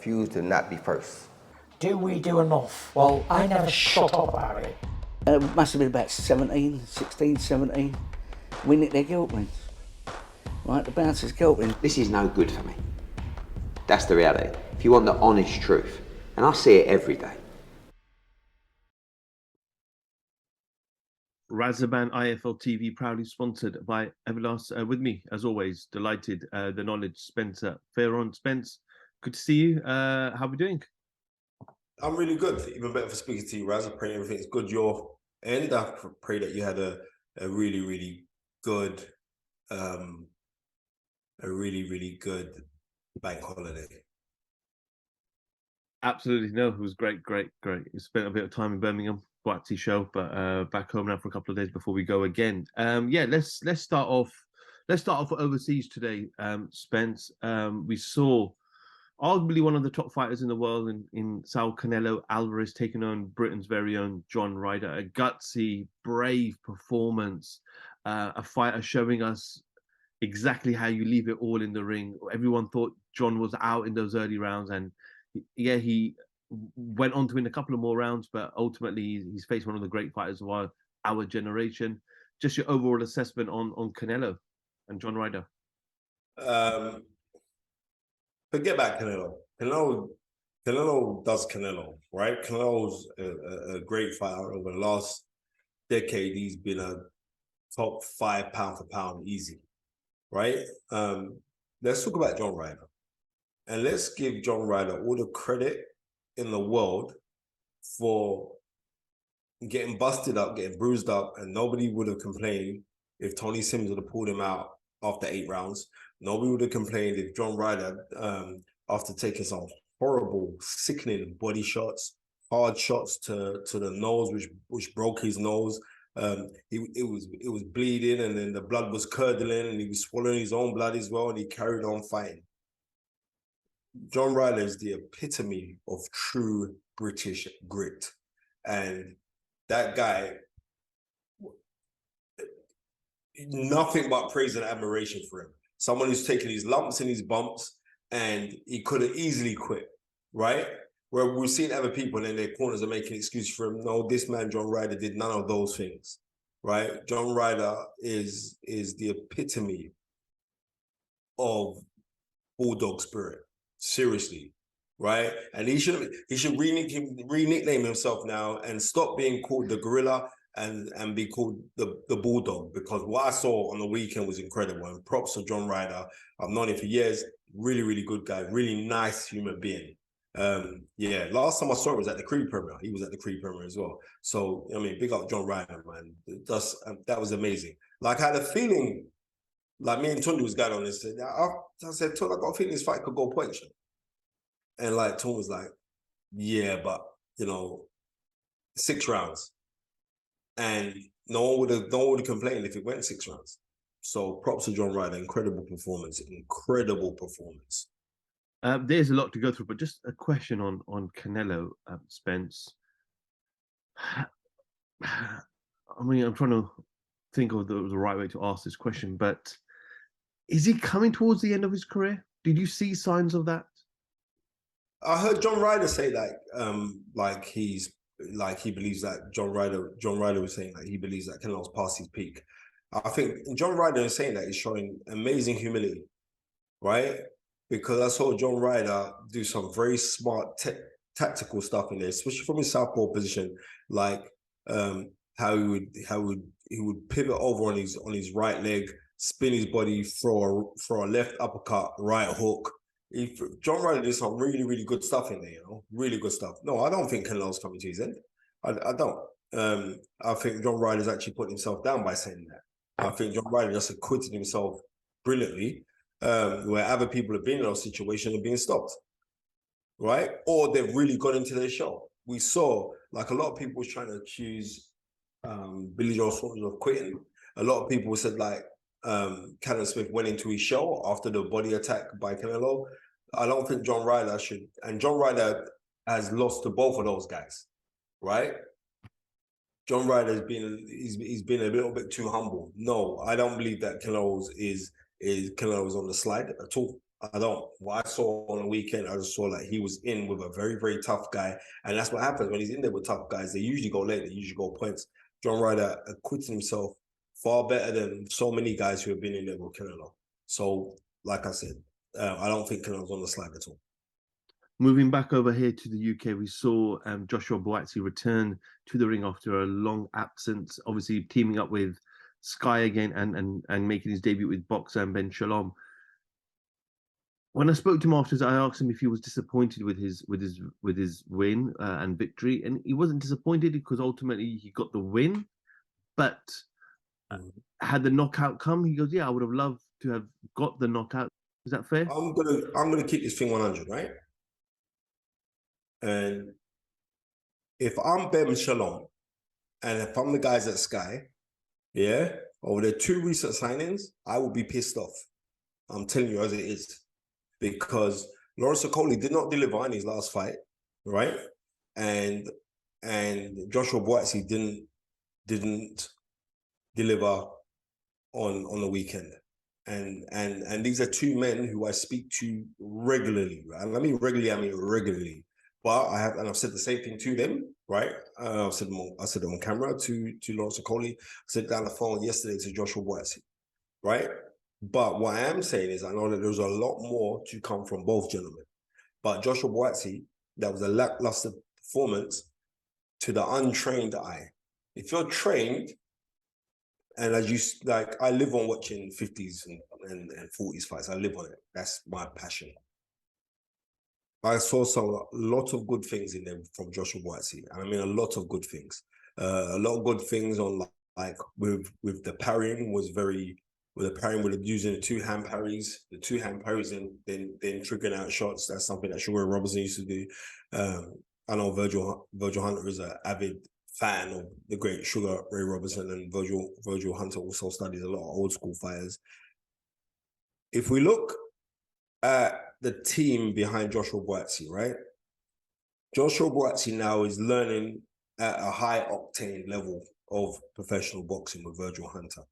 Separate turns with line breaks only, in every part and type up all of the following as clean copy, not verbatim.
refuse to not be first.
Do we do enough? Well, I never shut up about it.
It must have been about 16, 17. We nicked their guilt rings. Right, the bouncer's guilt ring.
This is no good for me. That's the reality. If you want the honest truth, and I see it every day.
Razaban IFL TV proudly sponsored by Everlast. With me, as always, delighted, the knowledge Spencer Fearon. Spence, good to see you. How are we doing?
I'm really good. Even better for speaking to you, Raz. I pray everything's good your end. I pray that you had a really, really good, bank holiday.
Absolutely. No, it was great. We spent a bit of time in Birmingham, Buatsi show, but back home now for a couple of days before we go again. Let's start off overseas today, Spence. We saw arguably one of the top fighters in the world in Saul Canelo Alvarez taking on Britain's very own John Ryder. A gutsy, brave performance. A fighter showing us exactly how you leave it all in the ring. Everyone thought John was out in those early rounds, and he went on to win a couple of more rounds, but ultimately he's faced one of the great fighters of our generation. Just your overall assessment on Canelo and John Ryder.
Forget about Canelo. Canelo does Canelo, right? Canelo's a great fighter. Over the last decade, he's been a top 5 pound for pound easy, right? Let's talk about John Ryder. And let's give John Ryder all the credit in the world for getting busted up, getting bruised up, and nobody would have complained if Tony Sims would have pulled him out after 8 rounds. Nobody would have complained if John Ryder, after taking some horrible, sickening body shots, hard shots to the nose, which broke his nose. It was bleeding, and then the blood was curdling, and he was swallowing his own blood as well, and he carried on fighting. John Ryder is the epitome of true British grit. And that guy, nothing but praise and admiration for him. Someone who's taken his lumps and his bumps, and he could have easily quit, right? Where we've seen other people in their corners are making excuses for him. No, this man, John Ryder, did none of those things, right? John Ryder is the epitome of bulldog spirit. Seriously, right? And he should re-nickname himself now and stop being called the gorilla and be called the bulldog, because what I saw on the weekend was incredible. And props to John Ryder. I've known him for years. Really, really good guy. Really nice human being. Last time I saw him was at the Creed premiere. He was at the Creed premiere as well. So, I mean, big up John Ryder, man. That was amazing. Like, I had a feeling, like me and Tunde was going on this. I said, Tunde, I got a feeling this fight could go points. And like Tunde was like, yeah, but 6 rounds. And no one would have complained if it went 6 rounds. So props to John Ryder. Incredible performance.
There's a lot to go through, but just a question on Canelo, Spence. I mean, I'm trying to think of the right way to ask this question, but is he coming towards the end of his career? Did you see signs of that?
I heard John Ryder say that, he believes that John Ryder was saying that he believes that Canelo's past his peak. I think John Ryder is saying that he's showing amazing humility, right? Because I saw John Ryder do some very smart tactical stuff in there, especially from his southpaw position, like how he would pivot over on his right leg, spin his body, throw a left uppercut, right hook. John Ryder did some really, really good stuff in there, really good stuff. No, I don't think Canelo's coming to his end. I don't. I think John Ryder's actually put himself down by saying that. I think John Ryder just acquitted himself brilliantly, where other people have been in those situations and being stopped, right? Or they've really got into their show. We saw, like, a lot of people was trying to accuse Billy Joe Saunders of quitting. A lot of people said, like, Callum Smith went into his show after the body attack by Canelo. I don't think John Ryder should, and John Ryder has lost to both of those guys, right? John Ryder has been he's been a little bit too humble. No, I don't believe that Canelo's is on the slide at all. I don't. What I saw on the weekend, I just saw like he was in with a very, very tough guy. And that's what happens when he's in there with tough guys. They usually go late, they usually go points. John Ryder acquitted himself far better than so many guys who have been in there with Canelo. So, like I said, I don't think Canelo's on the slide at all.
Moving back over here to the UK, we saw Joshua Buatsi return to the ring after a long absence, obviously teaming up with Sky again and making his debut with boxer Ben Shalom. When I spoke to him afterwards, I asked him if he was disappointed with his win and victory, and he wasn't disappointed because ultimately he got the win. But had the knockout come, he goes, "Yeah, I would have loved to have got the knockout." Is that fair?
I'm gonna keep this thing 100, right? And if I'm Ben Shalom, and if I'm the guys at Sky, yeah, over the 2 recent signings, I will be pissed off. I'm telling you as it is. Because Lawrence Okolie did not deliver in his last fight, right? And Joshua Buatsi didn't deliver on the weekend. And these are 2 men who I speak to regularly. And I mean regularly. But I've said the same thing to them, right? I said them on camera to Lawrence Okolie. I said down the phone yesterday to Joshua Buatsi, right? But what I am saying is I know that there's a lot more to come from both gentlemen. But Joshua Buatsi, that was a lackluster performance to the untrained eye. If you're trained, and as you like, I live on watching 50s and 40s fights. I live on it. That's my passion. I saw a lot of good things in them from Joshua Buatsi. I mean, a lot of good things. A lot of good things on like with the parrying was very. With the parrying, with using the 2-hand parries, and then triggering out shots. That's something that Sugar Ray Robinson used to do. I know Virgil Hunter is an avid fan of the great Sugar Ray Robinson, and Virgil Hunter also studies a lot of old school fighters. If we look at the team behind Joshua Buatsi, right? Joshua Buatsi now is learning at a high octane level of professional boxing with Virgil Hunter.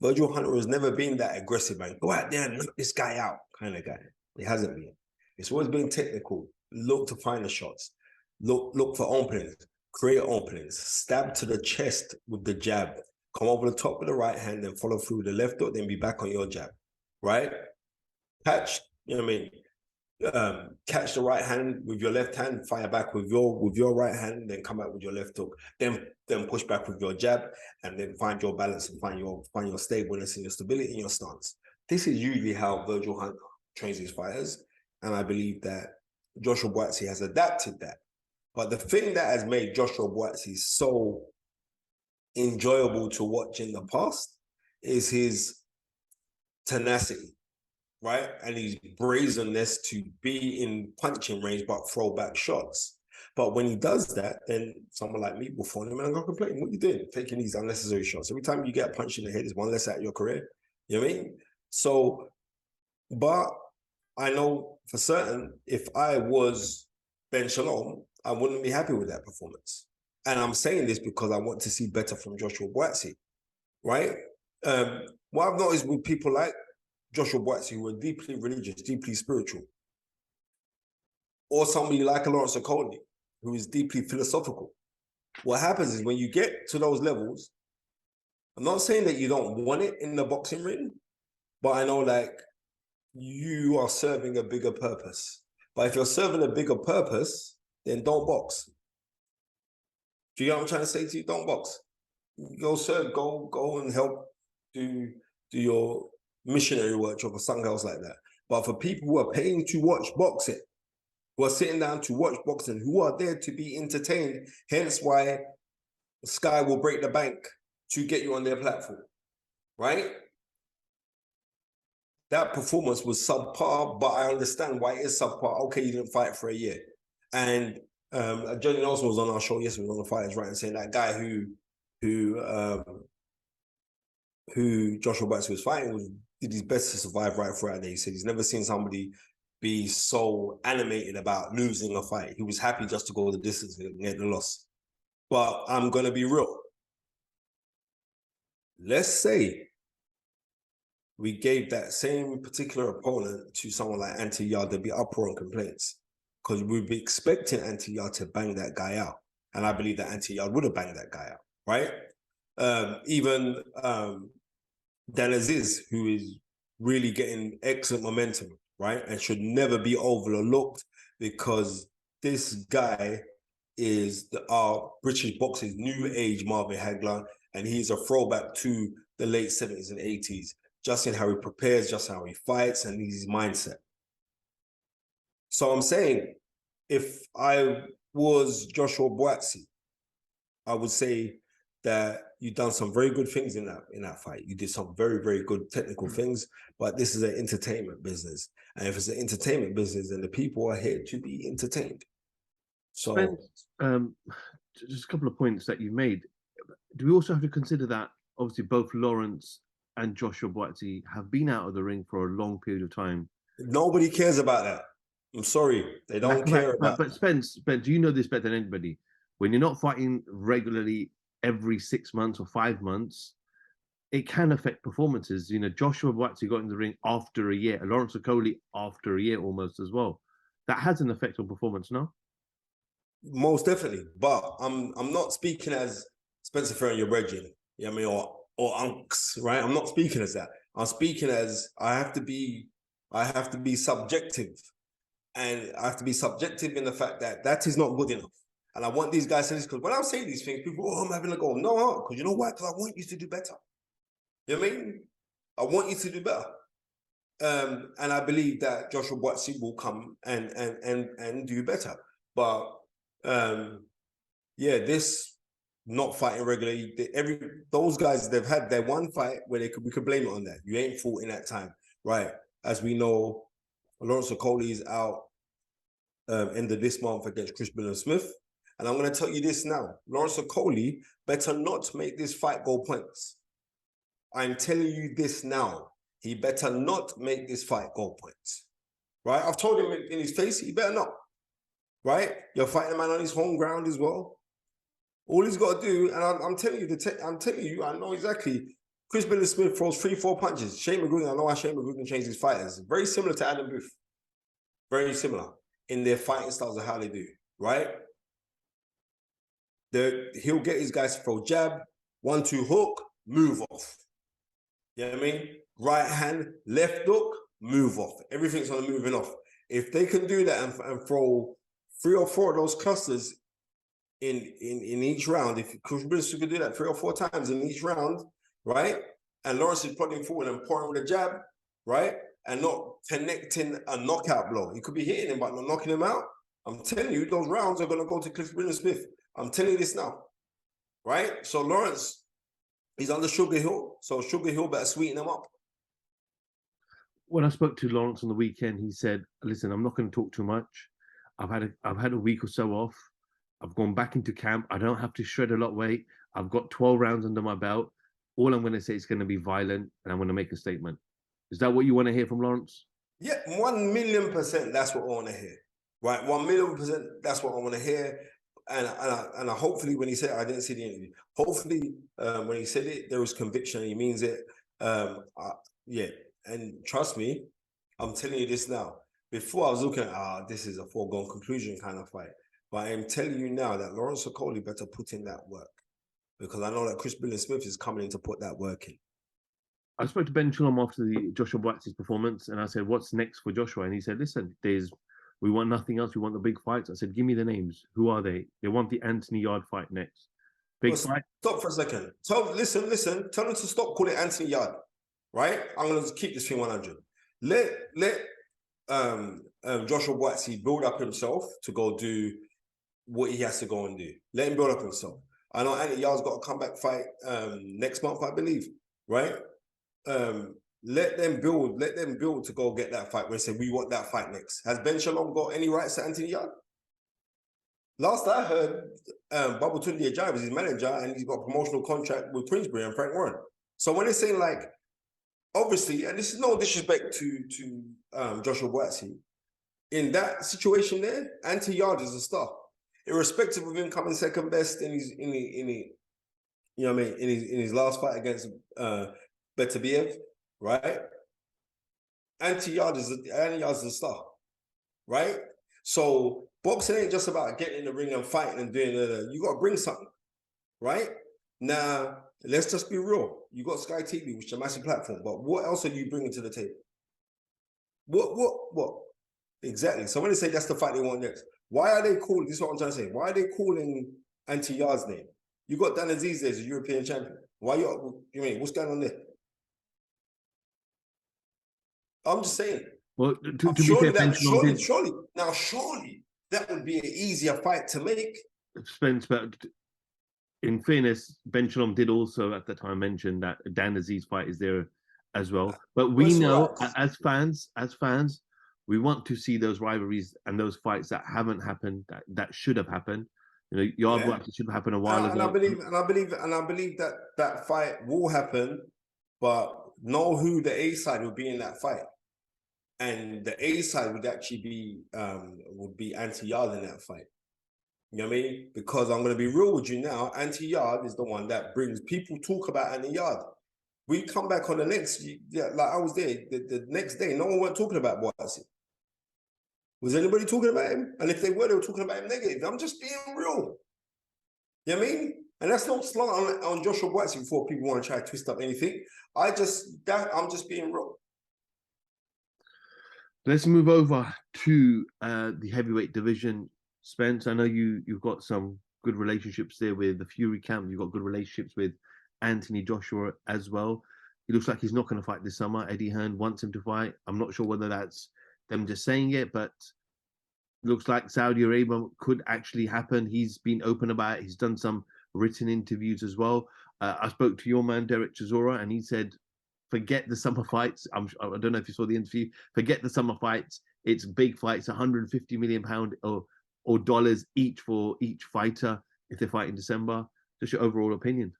Virgil Hunter has never been that aggressive, man. Go out there and knock this guy out kind of guy. It hasn't been. It's always been technical. Look to find the shots. Look for openings. Create openings. Stab to the chest with the jab. Come over the top with the right hand, then follow through the left hook, then be back on your jab. Right? Catch, you know what I mean? Catch the right hand with your left hand, fire back with your right hand, then come out with your left hook, then push back with your jab, and then find your balance and find your stableness and your stability in your stance. This is usually how Virgil Hunter trains his fighters, and I believe that Joshua Buatsi has adapted that. But the thing that has made Joshua Buatsi so enjoyable to watch in the past is his tenacity. Right? And his brazenness to be in punching range but throw back shots. But when he does that, then someone like me will phone him and I'm going to complain. What are you doing? Taking these unnecessary shots. Every time you get punched in the head, it's one less out of your career. You know what I mean? So, but I know for certain, if I was Ben Shalom, I wouldn't be happy with that performance. And I'm saying this because I want to see better from Joshua Buatsi, right? What I've noticed with people like Joshua Buatsi, who are deeply religious, deeply spiritual, or somebody like Lawrence Okolie, who is deeply philosophical. What happens is when you get to those levels, I'm not saying that you don't want it in the boxing ring, but I know like you are serving a bigger purpose. But if you're serving a bigger purpose, then don't box. Do you get what I'm trying to say to you? Don't box. Go serve, go and help do your missionary work or something else like that. But for people who are paying to watch boxing, who are sitting down to watch boxing, who are there to be entertained, hence why Sky will break the bank to get you on their platform, right? That performance was subpar, but I understand why it is subpar. Okay, you didn't fight for a year. And Johnny Nelson was on our show yesterday on the Fighters Right and saying that guy who Joshua Buatsi was fighting did his best to survive right throughout there. He said he's never seen somebody be so animated about losing a fight. He was happy just to go the distance and get the loss. But I'm going to be real. Let's say we gave that same particular opponent to someone like Ante Yard, there'd be uproar and complaints because we'd be expecting Ante Yard to bang that guy out. And I believe that Ante Yard would have banged that guy out, right? Even Dan Aziz, who is really getting excellent momentum, right? And should never be overlooked because this guy is our British boxing's new age Marvin Hagler, and he's a throwback to the late 70s and 80s, just in how he prepares, just how he fights, and his mindset. So I'm saying, if I was Joshua Buatsi, I would say that you've done some very good things in that fight. You did some very, very good technical things, but this is an entertainment business. And if it's an entertainment business, then the people are here to be entertained. So
just a couple of points that you made. Do we also have to consider that obviously both Lawrence and Joshua Buatsi have been out of the ring for a long period of time?
Nobody cares about that. I'm sorry, they don't care about.
But Spence, do you know this better than anybody? When you're not fighting regularly every 6 months or 5 months, it can affect performances. You know, Joshua Buatsi got in the ring after a year, Lawrence Okolie after a year almost as well. That has an effect on performance, no?
Most definitely, but I'm not speaking as Spencer Fearon, your brethren, you know what I mean, or unks, right? I'm not speaking as that. I'm speaking as I have to be subjective, and I have to be subjective in the fact that that is not good enough. And I want these guys to this, because when I'm saying these things, people, oh, I'm having a go. No, because you know why? Because I want you to do better. You know what I mean? I want you to do better. And I believe that Joshua Buatsi will come and do better. But this not fighting regularly, those guys, they've had their one fight where we could blame it on that. You ain't fought in that time, right? As we know, Lawrence Okolie is out end of this month against Chris Smith. And I'm going to tell you this now. Lawrence Okolie better not make this fight go points. I'm telling you this now. He better not make this fight go points. Right? I've told him in his face, he better not. Right? You're fighting a man on his home ground as well. All he's got to do, and I'm telling you, I know exactly. Chris Smith throws 3-4 punches. Shane McGuigan, I know how Shane McGuigan changed his fighters. Very similar to Adam Booth. Very similar in their fighting styles of how they do. Right? He'll get his guys to throw jab, 1-2 hook, move off. You know what I mean? Right hand, left hook, move off. Everything's on the moving off. If they can do that and throw 3 or 4 of those clusters in each round, if Chris Briscoe could do that 3 or 4 times in each round, right? And Lawrence is plodding forward and pouring with a jab, right? And not connecting a knockout blow. He could be hitting him, but not knocking him out. I'm telling you, those rounds are going to go to Cliff Smith. I'm telling you this now, right? So Lawrence, he's under Sugar Hill, so Sugar Hill better sweeten him up.
When I spoke to Lawrence on the weekend, he said, listen, I'm not going to talk too much. I've had a week or so off. I've gone back into camp. I don't have to shred a lot of weight. I've got 12 rounds under my belt. All I'm going to say is going to be violent, and I'm going to make a statement. Is that what you want to hear from Lawrence?
Yeah, 1,000,000%. That's what I want to hear. Right, 1,000,000%. That's what I want to hear. And I hopefully when he said it, I didn't see the interview. Hopefully when he said it, there was conviction and he means it. Yeah, and trust me, I'm telling you this now. Before I was looking at, this is a foregone conclusion kind of fight. But I am telling you now that Lawrence Okolie better put in that work. Because I know that Chris Smith is coming in to put that work in.
I spoke to Ben Chilom after the Joshua Buatsi's performance and I said, what's next for Joshua? And he said, listen, we want nothing else. We want the big fights. I said, give me the names. Who are they? They want the Anthony Yarde fight next. Big fight.
Stop for a second. Listen. Tell them to stop calling Anthony Yarde. Right? I'm going to keep this thing 100. Let Joshua Buatsi build up himself to go do what he has to go and do. Let him build up himself. I know Anthony Yarde's got a comeback fight next month, I believe. Right? Let them build to go get that fight. When they say we want that fight next. Has Ben Shalom got any rights to Anthony Yarde? Last I heard, Babatunde Ajayi was his manager and he's got a promotional contract with Queensbury and Frank Warren. So when they're saying like, obviously, and this is no disrespect to Joshua Buatsi, in that situation there, Anthony Yarde is a star. Irrespective of him coming second best in his last fight against Beterbiev, right? Yarde'S the star, right? So boxing ain't just about getting in the ring and fighting and doing it. You got to bring something, right? Now, let's just be real. You got Sky TV, which is a massive platform, but what else are you bringing to the table? What? Exactly. So when they say that's the fight they want next, why are they calling, this is what I'm trying to say, why are they calling Yarde's name? You got Dan Aziz as a European champion. Why you mean, what's going on there? I'm just saying.
Well, to be fair,
surely that would be an easier fight to make.
Spence, but in fairness, Ben Shalom did also at the time mention that Dan Aziz fight is there as well. But we know as fans, we want to see those rivalries and those fights that haven't happened, that should have happened. You know, Yarde'S should have happened a while ago.
And I believe that fight will happen, but know who the A side will be in that fight. And the A side would actually be Yarde in that fight. You know what I mean? Because I'm going to be real with you now. Yarde is the one that brings people talk about Yarde. We come back on the next, like I was there, the next day, no one weren't talking about Buatsi. Was anybody talking about him? And if they were talking about him negative. I'm just being real. You know what I mean? And that's not slant on Joshua Buatsi before people want to try to twist up anything. I'm just being real.
Let's move over to the heavyweight division. Spence, I know you've got some good relationships there with the Fury camp. You've got good relationships with Anthony Joshua as well. It looks like he's not going to fight this summer. Eddie Hearn wants him to fight. I'm not sure whether that's them just saying it, but looks like Saudi Arabia could actually happen. He's been open about it. He's done some written interviews as well. I spoke to your man, Derek Chisora, and he said, forget the summer fights. I don't know if you saw the interview. Forget the summer fights. It's big fights, £150 million or dollars each for each fighter if they fight in December. Just your overall opinion.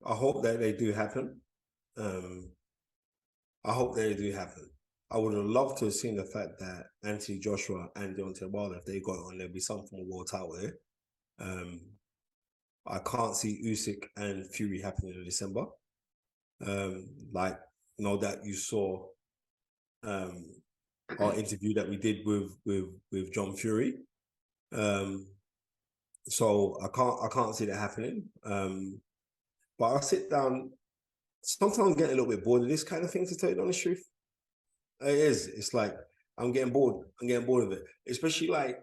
I hope that they do happen. I would have loved to have seen the fact that Anthony Joshua and Deontay Wilder, if they got on, there'd be some form of world title there. I can't see Usyk and Fury happening in December. Like, you know, that you saw our interview that we did with John Fury. So I can't see that happening. But I sit down, sometimes getting a little bit bored of this kind of thing, to tell you the honest truth. It is. It's like I'm getting bored. Of it. Especially like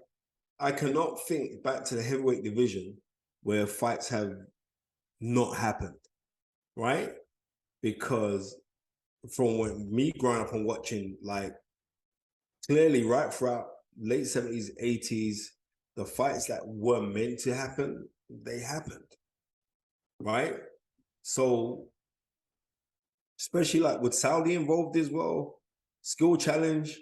I cannot think back to the heavyweight division where fights have not happened, right? Because from when me growing up and watching, like clearly right throughout late 70s, 80s, the fights that were meant to happen, they happened, right? So, especially like with Saudi involved as well, Skill Challenge,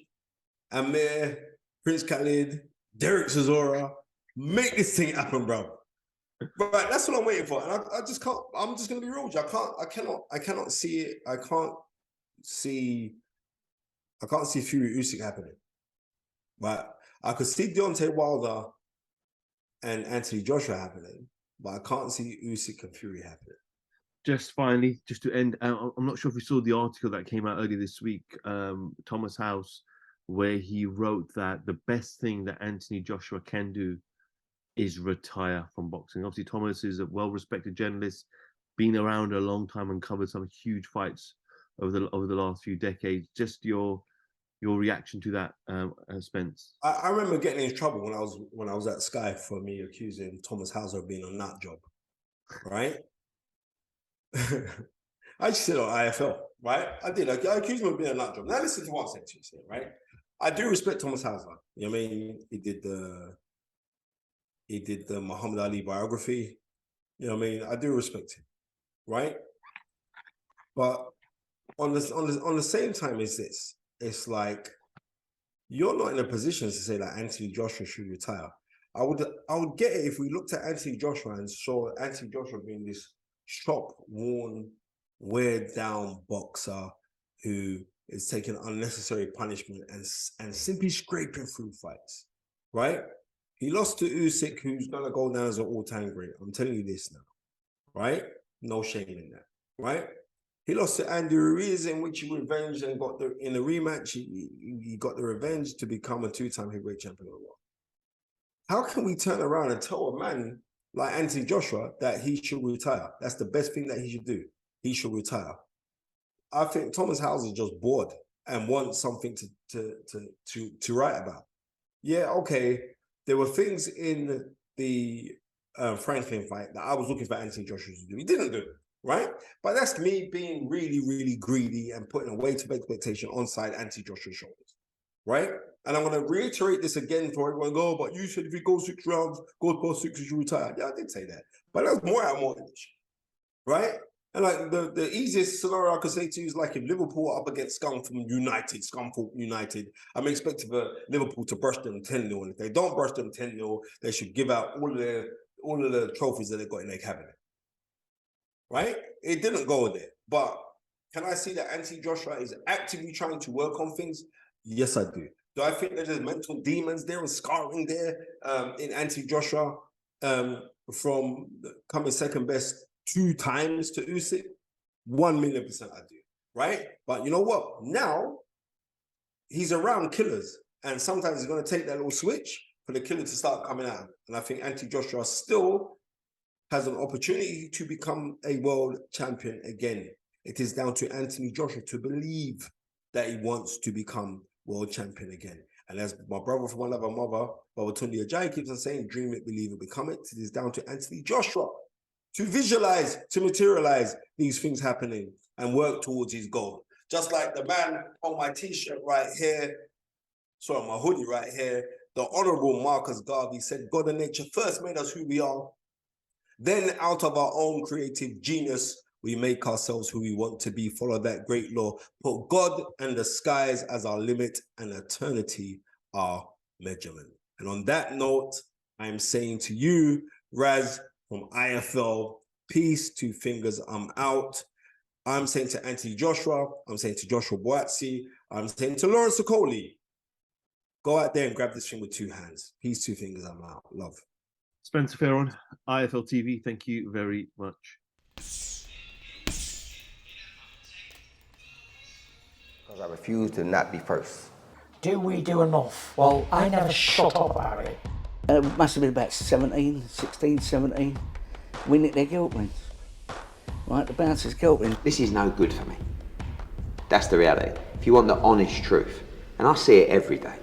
Amir, Prince Khalid, Derek Chisora, make this thing happen, bro. Right, that's what I'm waiting for. And I just can't, I'm just gonna be real with you. I cannot see it. I can't see Fury Usyk happening. But I could see Deontay Wilder and Anthony Joshua happening, but I can't see Usyk and Fury happening.
Just finally, just to end, I'm not sure if you saw the article that came out earlier this week, Thomas House, where he wrote that the best thing that Anthony Joshua can do is retire from boxing. Obviously, Thomas is a well-respected journalist, been around a long time and covered some huge fights over the last few decades. Just your reaction to that, Spence.
I remember getting in trouble when I was at Sky for me accusing Thomas Hauser of being a nut job, right? I just said on IFL, right? I did. I accused him of being a nut job. Now listen to what I'm saying to you, right? I do respect Thomas Hauser. You know what I mean? He did the Muhammad Ali biography. You know what I mean? I do respect him, right? But on the same time is this. It's like you're not in a position to say that Anthony Joshua should retire. I would get it if we looked at Anthony Joshua and saw Anthony Joshua being this shop-worn, wear-down boxer who is taking unnecessary punishment and simply scraping through fights, right? He lost to Usyk, who's gonna go down as an all-time great. I'm telling you this now, right? No shame in that, right? He lost to Andy Ruiz, in which he revenged and got in the rematch. He got the revenge to become a 2-time heavyweight champion of the world. How can we turn around and tell a man like Anthony Joshua that he should retire? That's the best thing that he should do. He should retire. I think Thomas Hauser's just bored and wants something to write about. Yeah, okay. There were things in the Franklin fight that I was looking for Anthony Joshua to do. He didn't do it, right? But that's me being really, really greedy and putting a weight of expectation onside Anthony Joshua's shoulders, right? And I'm going to reiterate this again for everyone. Go, but you said if he goes 6 rounds, goes past 6, you retire. Yeah, I did say that. But that's more out of motivation, right? And like the easiest scenario I could say to you is like if Liverpool are up against Scunthorpe United, I'm expecting for Liverpool to brush them 10-0. And if they don't brush them 10-0, they should give out all of the trophies that they've got in their cabinet. Right? It didn't go there. But can I see that Anthony Joshua is actively trying to work on things? Yes, I do. Do I think that there's mental demons there and scarring there in Anthony Joshua from coming second best 2 times to Usyk? 1,000,000% I do, right? But you know what? Now, he's around killers, and sometimes he's going to take that little switch for the killer to start coming out. And I think Anthony Joshua still has an opportunity to become a world champion again. It is down to Anthony Joshua to believe that he wants to become world champion again. And as my brother from another mother, Baba Tunde Ajayi, keeps on saying, dream it, believe it, become it. It is down to Anthony Joshua to visualize, to materialize these things happening and work towards his goal. Just like the man on my t-shirt right here, sorry, my hoodie right here, the Honorable Marcus Garvey said, God and nature first made us who we are. Then out of our own creative genius, we make ourselves who we want to be, follow that great law, put God and the skies as our limit and eternity our measurement. And on that note, I'm saying to you, Raz from IFL, peace, 2 fingers, I'm out. I'm saying to Anthony Joshua, I'm saying to Joshua Buatsi, I'm saying to Lawrence Okolie, go out there and grab this thing with 2 hands. Peace, 2 fingers, I'm out. Love.
Spencer Fearon, IFL TV, thank you very much.
Because I refuse to not be first.
Do we do enough? Well, I never shut up about it.
It must have been about 16, 17. We nicked their guilt rings. Right, the bouncer's guilt ring.
This is no good for me. That's the reality. If you want the honest truth, and I see it every day,